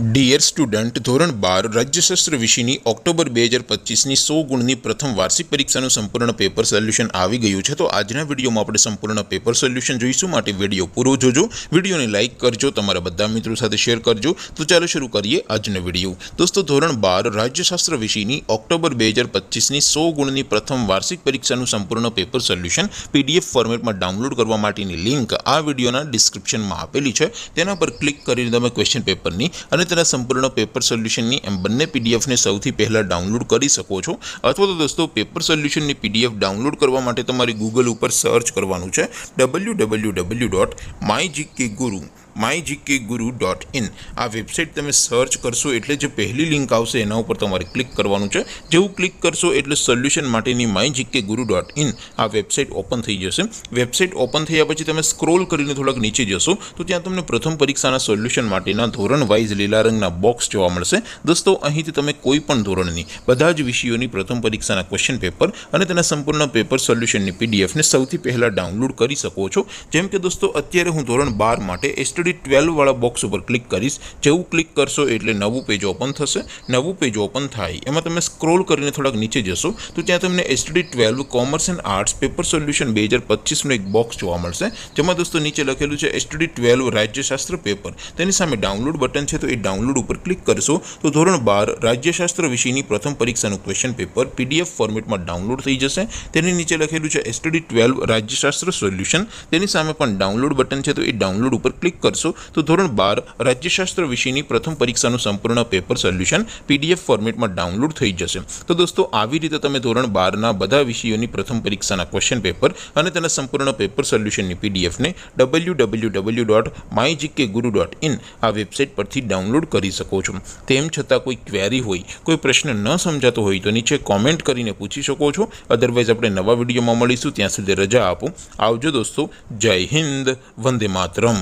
Dear student, ધોરણ 12 રાજ્યશાસ્ત્ર વિષયની October 2025ની 100 ગુણની પ્રથમ વાર્ષિક પરીક્ષાનું સંપૂર્ણ પેપર સોલ્યુશન આવી ગયું છે। તો આજના વિડીયોમાં આપણે સંપૂર્ણ પેપર સોલ્યુશન જોઈશું, માટે વિડીયો પૂરો જોજો, વિડીયોને લાઇક કરજો, તમારા બધા મિત્રો સાથે શેર કરજો। તો ચાલો શરૂ કરીએ આજનો વિડીયો। દોસ્તો, ધોરણ 12 રાજ્યશાસ્ત્ર વિષયની ઓક્ટોબર 2025ની 100 ગુણની પ્રથમ વાર્ષિક પરીક્ષાનું સંપૂર્ણ પેપર સોલ્યુશન પીડીએફ ફોર્મેટમાં ડાઉનલોડ કરવા માટેની લિંક આ વિડીયોના ડિસ્ક્રિપ્શનમાં આપેલી છે। તેના પર ક્લિક કરીને તમે ક્વેશ્ચન પેપરની અને તેના સંપૂર્ણ પેપર સોલ્યુશનની એમ બંને પીડીએફને સૌથી પહેલાં ડાઉનલોડ કરી શકો છો। અથવા તો દોસ્તો, પેપર સોલ્યુશનની પીડીએફ ડાઉનલોડ કરવા માટે તમારે ગૂગલ ઉપર સર્ચ કરવાનું છે www.mygkguru.in। આ વેબસાઇટ તમે સર્ચ કરશો એટલે જે પહેલી લિંક આવશે એના ઉપર તમારે ક્લિક કરવાનું છે। જેવું ક્લિક કરશો એટલે સોલ્યુશન માટેની mygkguru.in આ વેબસાઇટ ઓપન થઈ જશે। વેબસાઇટ ઓપન થયા પછી તમે સ્ક્રોલ કરીને થોડાક નીચે જશો તો ત્યાં તમને પ્રથમ પરીક્ષાના સોલ્યુશન માટેના ધોરણ વાઇઝ લીલા રંગના બોક્સ જોવા મળશે। દોસ્તો, અહીંથી તમે કોઈ પણ ધોરણની બધા જ વિષયોની પ્રથમ પરીક્ષાના ક્વેશ્ચન પેપર અને તેના સંપૂર્ણ પેપર સોલ્યુશનની પીડીએફને સૌથી પહેલાં ડાઉનલોડ કરી શકો છો। જેમ કે દોસ્તો, અત્યારે હું ધોરણ 12 માટે STD 12 વાળા બોક્સ ઉપર ક્લિક કરીશ। જેવું ક્લિક કરશો એટલે નવું પેજ ઓપન થશે। નવું પેજ ઓપન થાય એમાં તમે સ્ક્રોલ કરીને થોડાક નીચે જશો તો ત્યાં તમને STD 12 commerce and arts paper solution 2025નું એક બોક્સ જોવા મળશે, જેમાં દોસ્તો નીચે લખેલું છે STD 12 રાજ્યશાસ્ત્ર પેપર। તેની સામે ડાઉનલોડ બટન છે, તો એ ડાઉનલોડ ઉપર ક્લિક કરશો તો ધોરણ 12 રાજ્યશાસ્ત્ર વિષયની પ્રથમ પરીક્ષાનું ક્વેશ્ચન પેપર પીડીએફ ફોર્મેટમાં ડાઉનલોડ થઈ જશે। તેની નીચે લખેલું છે STD 12 રાજ્યશાસ્ત્ર સોલ્યુશન, તેની સામે પણ ડાઉનલોડ બટન છે, તો એ ડાઉનલોડ ઉપર ક્લિક કરશો તો ધોરણ 12 રાજ્યશાસ્ત્ર વિષયની પ્રથમ પરીક્ષાનું સંપૂર્ણ પેપર સોલ્યુશન પીડીએફ ફોર્મેટમાં ડાઉનલોડ થઈ જશે। તો દોસ્તો, આવી રીતે તમે ધોરણ 12ના બધા વિષયોની પ્રથમ પરીક્ષાના ક્વેશ્ચન પેપર અને તેના સંપૂર્ણ પેપર સોલ્યુશનની પીડીએફને www.mygkguru.in આ વેબસાઇટ પરથી ડાઉનલોડ કરી શકો છો। તેમ છતાં કોઈ ક્વેરી હોય, કોઈ પ્રશ્ન ન સમજાતો હોય તો નીચે કોમેન્ટ કરીને પૂછી શકો છો। અદરવાઇઝ આપણે નવા વિડીયોમાં મળીશું, ત્યાં સુધી રજા આપો। આવજો દોસ્તો, જય હિન્દ, વંદે માતરમ।